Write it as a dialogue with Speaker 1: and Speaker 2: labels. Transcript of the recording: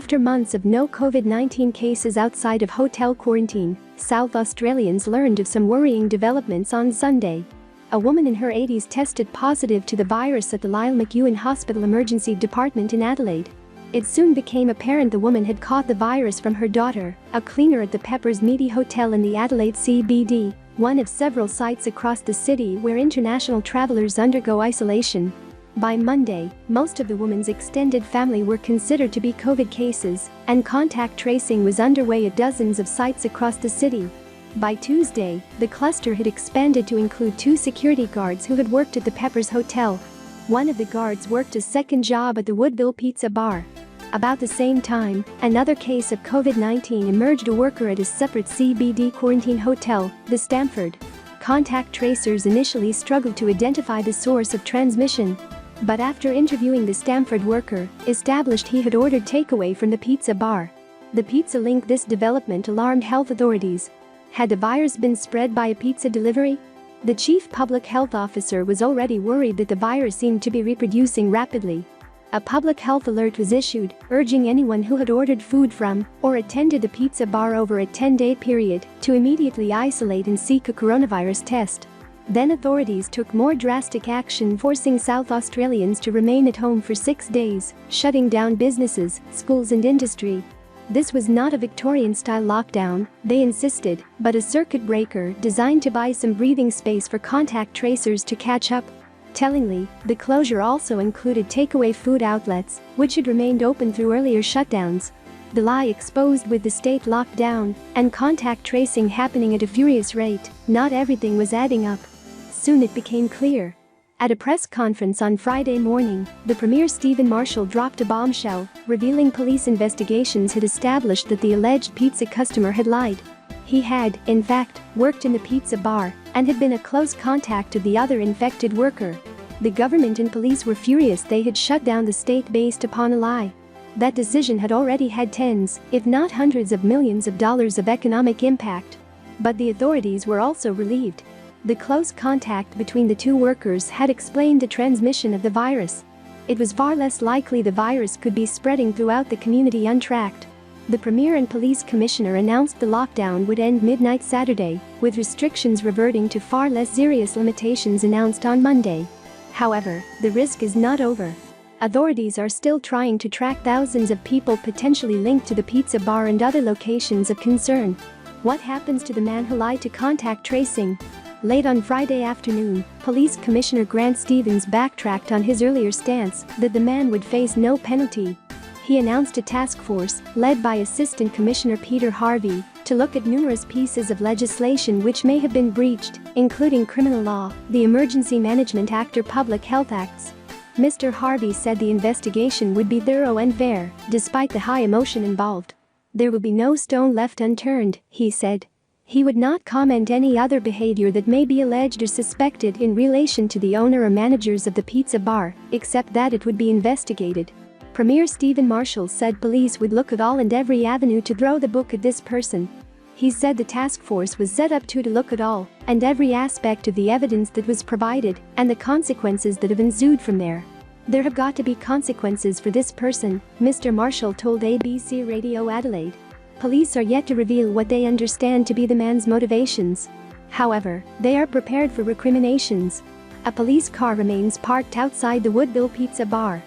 Speaker 1: After months of no COVID-19 cases outside of hotel quarantine, South Australians learned of some worrying developments on Sunday. A woman in her 80s tested positive to the virus at the Lyell McEwin Hospital Emergency Department in Adelaide. It soon became apparent the woman had caught the virus from her daughter, a cleaner at the Peppers medi-hotel in the Adelaide CBD, one of several sites across the city where international travelers undergo isolation. By Monday, most of the woman's extended family were considered to be COVID cases, and contact tracing was underway at dozens of sites across the city. By Tuesday, the cluster had expanded to include 2 security guards who had worked at the Peppers Hotel. One of the guards worked a second job at the Woodville Pizza Bar. About the same time, another case of COVID-19 emerged, a worker at a separate CBD quarantine hotel, the Stamford. Contact tracers initially struggled to identify the source of transmission. But after interviewing the Stamford worker, established he had ordered takeaway from the pizza bar. The pizza linked this development alarmed health authorities. Had the virus been spread by a pizza delivery? The chief public health officer was already worried that the virus seemed to be reproducing rapidly. A public health alert was issued, urging anyone who had ordered food from or attended the pizza bar over a 10-day period to immediately isolate and seek a coronavirus test. Then authorities took more drastic action, forcing South Australians to remain at home for 6 days, shutting down businesses, schools and industry. This was not a Victorian-style lockdown, they insisted, but a circuit breaker designed to buy some breathing space for contact tracers to catch up. Tellingly, the closure also included takeaway food outlets, which had remained open through earlier shutdowns. The lie exposed with the state lockdown and contact tracing happening at a furious rate, not everything was adding up. Soon it became clear. At a press conference on Friday morning, the Premier Stephen Marshall dropped a bombshell, revealing police investigations had established that the alleged pizza customer had lied. He had, in fact, worked in the pizza bar and had been a close contact of the other infected worker. The government and police were furious they had shut down the state based upon a lie. That decision had already had tens, if not hundreds of millions of dollars of economic impact. But the authorities were also relieved. The close contact between the 2 workers had explained the transmission of the virus. It was far less likely the virus could be spreading throughout the community untracked. The Premier and Police Commissioner announced the lockdown would end midnight Saturday, with restrictions reverting to far less serious limitations announced on Monday. However, the risk is not over. Authorities are still trying to track thousands of people potentially linked to the pizza bar and other locations of concern. What happens to the man who lied to contact tracing? Late on Friday afternoon, Police Commissioner Grant Stevens backtracked on his earlier stance that the man would face no penalty. He announced a task force, led by Assistant Commissioner Peter Harvey, to look at numerous pieces of legislation which may have been breached, including criminal law, the Emergency Management Act or Public Health Acts. Mr. Harvey said the investigation would be thorough and fair, despite the high emotion involved. There will be no stone left unturned, he said. He would not comment any other behavior that may be alleged or suspected in relation to the owner or managers of the pizza bar, except that it would be investigated. Premier Stephen Marshall said police would look at all and every avenue to throw the book at this person. He said the task force was set up to look at all and every aspect of the evidence that was provided and the consequences that have ensued from there. There have got to be consequences for this person, Mr. Marshall told ABC Radio Adelaide. Police are yet to reveal what they understand to be the man's motivations. However, they are prepared for recriminations. A police car remains parked outside the Woodville Pizza Bar.